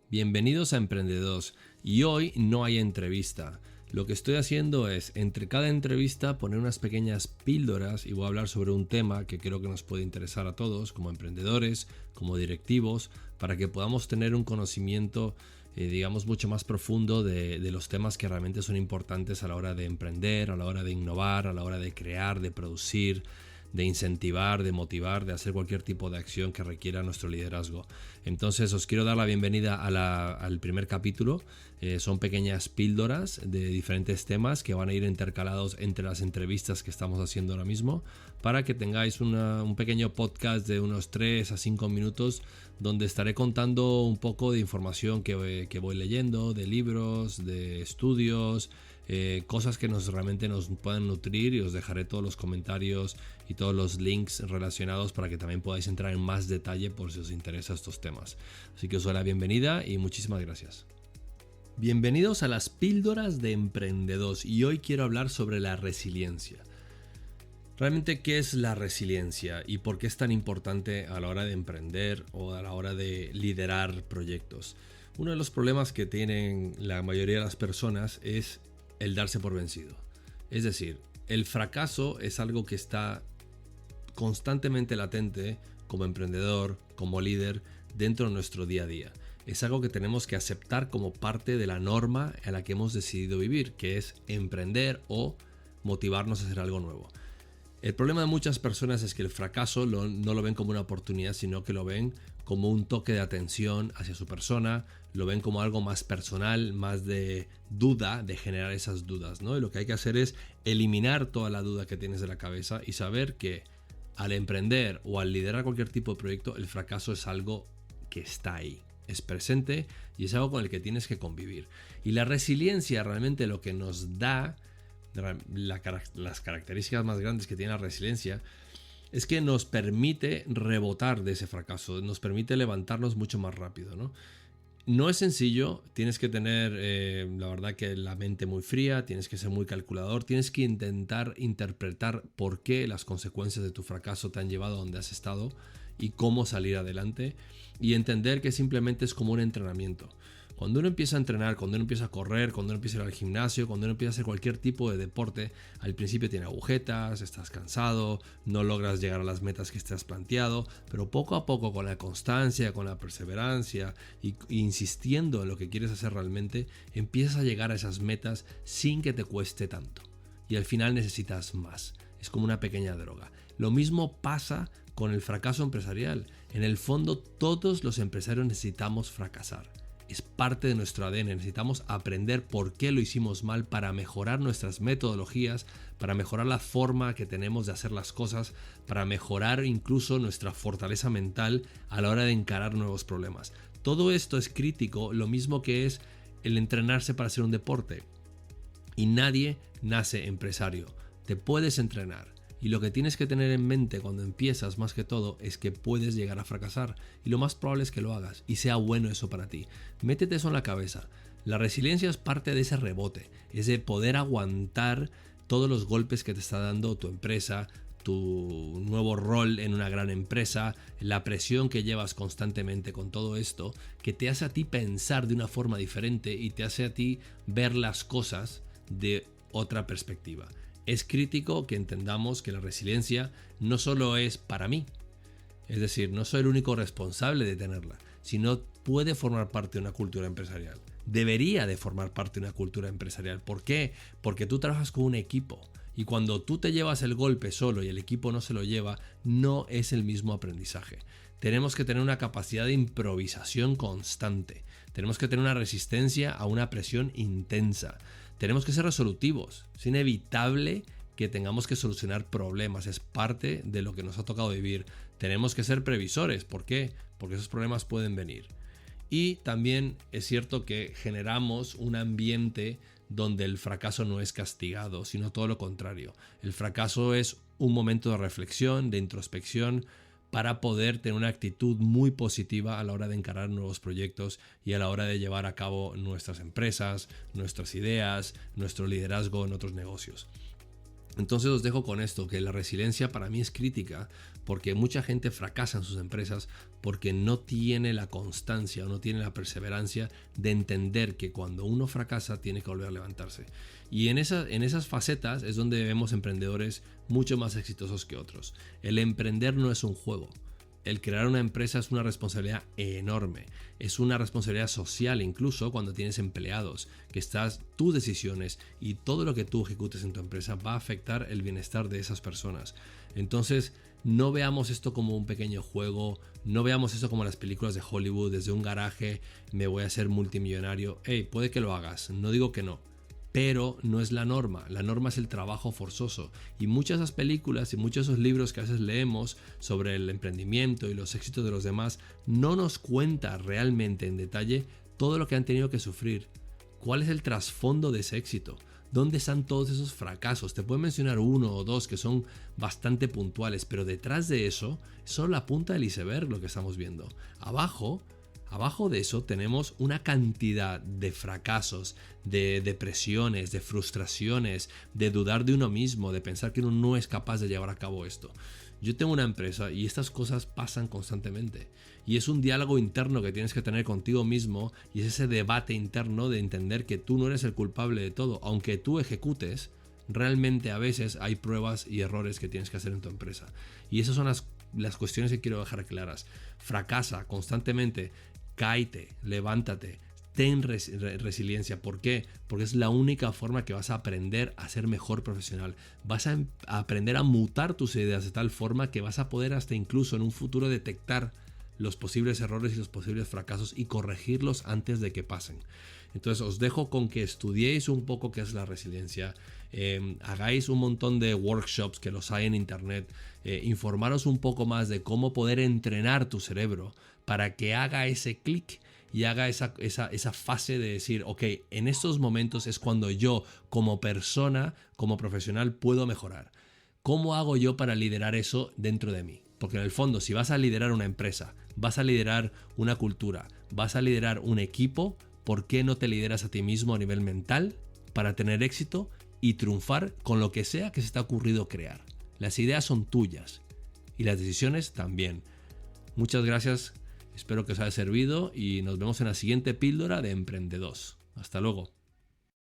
Bienvenidos a Emprendedores y hoy no hay entrevista. Lo que estoy haciendo es, entre cada entrevista, poner unas pequeñas píldoras y voy a hablar sobre un tema que creo que nos puede interesar a todos, como emprendedores, como directivos, para que podamos tener un conocimiento, mucho más profundo de los temas que realmente son importantes a la hora de emprender, a la hora de innovar, a la hora de crear, de producir, de incentivar, de motivar, de hacer cualquier tipo de acción que requiera nuestro liderazgo. Entonces os quiero dar la bienvenida al primer capítulo. Son pequeñas píldoras de diferentes temas que van a ir intercalados entre las entrevistas que estamos haciendo ahora mismo para que tengáis un pequeño podcast de unos 3 a 5 minutos donde estaré contando un poco de información que voy leyendo, de libros, de estudios, cosas que realmente nos puedan nutrir, y os dejaré todos los comentarios y todos los links relacionados para que también podáis entrar en más detalle por si os interesan estos temas. Así que os doy la bienvenida y muchísimas gracias. Bienvenidos a las píldoras de Emprendedores y hoy quiero hablar sobre la resiliencia. Realmente, ¿qué es la resiliencia y por qué es tan importante a la hora de emprender o a la hora de liderar proyectos? Uno de los problemas que tienen la mayoría de las personas es el darse por vencido. Es decir, el fracaso es algo que está constantemente latente como emprendedor, como líder, dentro de nuestro día a día. Es algo que tenemos que aceptar como parte de la norma en la que hemos decidido vivir, que es emprender o motivarnos a hacer algo nuevo. El problema de muchas personas es que el fracaso no lo ven como una oportunidad, sino que lo ven como un toque de atención hacia su persona, lo ven como algo más personal, más de duda, de generar esas dudas, ¿no? Y lo que hay que hacer es eliminar toda la duda que tienes de la cabeza y saber que al emprender o al liderar cualquier tipo de proyecto, el fracaso es algo que está ahí, es presente y es algo con el que tienes que convivir. Y la resiliencia realmente lo que nos da, las características más grandes que tiene la resiliencia, es que nos permite rebotar de ese fracaso, nos permite levantarnos mucho más rápido, ¿no? No es sencillo, tienes que tener la verdad que la mente muy fría, tienes que ser muy calculador, tienes que intentar interpretar por qué las consecuencias de tu fracaso te han llevado a donde has estado y cómo salir adelante, y entender que simplemente es como un entrenamiento. Cuando uno empieza a entrenar, cuando uno empieza a correr, cuando uno empieza a ir al gimnasio, cuando uno empieza a hacer cualquier tipo de deporte, al principio tiene agujetas, estás cansado, no logras llegar a las metas que te has planteado, pero poco a poco, con la constancia, con la perseverancia y insistiendo en lo que quieres hacer realmente, empiezas a llegar a esas metas sin que te cueste tanto. Y al final necesitas más. Es como una pequeña droga. Lo mismo pasa con el fracaso empresarial. En el fondo, todos los empresarios necesitamos fracasar. Es parte de nuestro ADN, necesitamos aprender por qué lo hicimos mal para mejorar nuestras metodologías, para mejorar la forma que tenemos de hacer las cosas, para mejorar incluso nuestra fortaleza mental a la hora de encarar nuevos problemas. Todo esto es crítico, lo mismo que es el entrenarse para hacer un deporte. Y nadie nace empresario, te puedes entrenar. Y lo que tienes que tener en mente cuando empiezas, más que todo, es que puedes llegar a fracasar. Y lo más probable es que lo hagas y sea bueno eso para ti. Métete eso en la cabeza. La resiliencia es parte de ese rebote. Es de poder aguantar todos los golpes que te está dando tu empresa, tu nuevo rol en una gran empresa, la presión que llevas constantemente con todo esto, que te hace a ti pensar de una forma diferente y te hace a ti ver las cosas de otra perspectiva. Es crítico que entendamos que la resiliencia no solo es para mí, es decir, no soy el único responsable de tenerla, sino puede formar parte de una cultura empresarial. Debería de formar parte de una cultura empresarial. ¿Por qué? Porque tú trabajas con un equipo y cuando tú te llevas el golpe solo y el equipo no se lo lleva, no es el mismo aprendizaje. Tenemos que tener una capacidad de improvisación constante. Tenemos que tener una resistencia a una presión intensa. Tenemos que ser resolutivos. Es inevitable que tengamos que solucionar problemas. Es parte de lo que nos ha tocado vivir. Tenemos que ser previsores. ¿Por qué? Porque esos problemas pueden venir. Y también es cierto que generamos un ambiente donde el fracaso no es castigado, sino todo lo contrario. El fracaso es un momento de reflexión, de introspección, para poder tener una actitud muy positiva a la hora de encarar nuevos proyectos y a la hora de llevar a cabo nuestras empresas, nuestras ideas, nuestro liderazgo en otros negocios. Entonces os dejo con esto, que la resiliencia para mí es crítica, porque mucha gente fracasa en sus empresas porque no tiene la constancia o no tiene la perseverancia de entender que cuando uno fracasa tiene que volver a levantarse. Y en esas facetas es donde vemos emprendedores mucho más exitosos que otros. El emprender no es un juego. El crear una empresa es una responsabilidad enorme. Es una responsabilidad social incluso cuando tienes empleados, que tus decisiones y todo lo que tú ejecutes en tu empresa va a afectar el bienestar de esas personas. Entonces, no veamos esto como un pequeño juego, no veamos esto como las películas de Hollywood, desde un garaje me voy a hacer multimillonario. Puede que lo hagas, no digo que no. Pero no es la norma es el trabajo forzoso, y muchas de esas películas y muchos de esos libros que a veces leemos sobre el emprendimiento y los éxitos de los demás no nos cuenta realmente en detalle todo lo que han tenido que sufrir, cuál es el trasfondo de ese éxito, dónde están todos esos fracasos. Te puedo mencionar uno o dos que son bastante puntuales, pero detrás de eso es solo la punta del iceberg lo que estamos viendo. Abajo de eso tenemos una cantidad de fracasos, de depresiones, de frustraciones, de dudar de uno mismo, de pensar que uno no es capaz de llevar a cabo esto. Yo tengo una empresa y estas cosas pasan constantemente. Y es un diálogo interno que tienes que tener contigo mismo, y es ese debate interno de entender que tú no eres el culpable de todo. Aunque tú ejecutes, realmente a veces hay pruebas y errores que tienes que hacer en tu empresa. Y esas son las cuestiones que quiero dejar claras. Fracasa constantemente. Cáete, levántate, ten resiliencia. ¿Por qué? Porque es la única forma que vas a aprender a ser mejor profesional. Vas a aprender a mutar tus ideas de tal forma que vas a poder hasta incluso en un futuro detectar los posibles errores y los posibles fracasos y corregirlos antes de que pasen. Entonces os dejo con que estudiéis un poco qué es la resiliencia, hagáis un montón de workshops que los hay en internet, informaros un poco más de cómo poder entrenar tu cerebro para que haga ese clic y haga esa fase de decir, ok, en estos momentos es cuando yo como persona, como profesional puedo mejorar. ¿Cómo hago yo para liderar eso dentro de mí? Porque en el fondo, si vas a liderar una empresa, vas a liderar una cultura, vas a liderar un equipo, ¿por qué no te lideras a ti mismo a nivel mental para tener éxito y triunfar con lo que sea que se te ha ocurrido crear? Las ideas son tuyas y las decisiones también. Muchas gracias, espero que os haya servido y nos vemos en la siguiente píldora de Emprende2. Hasta luego.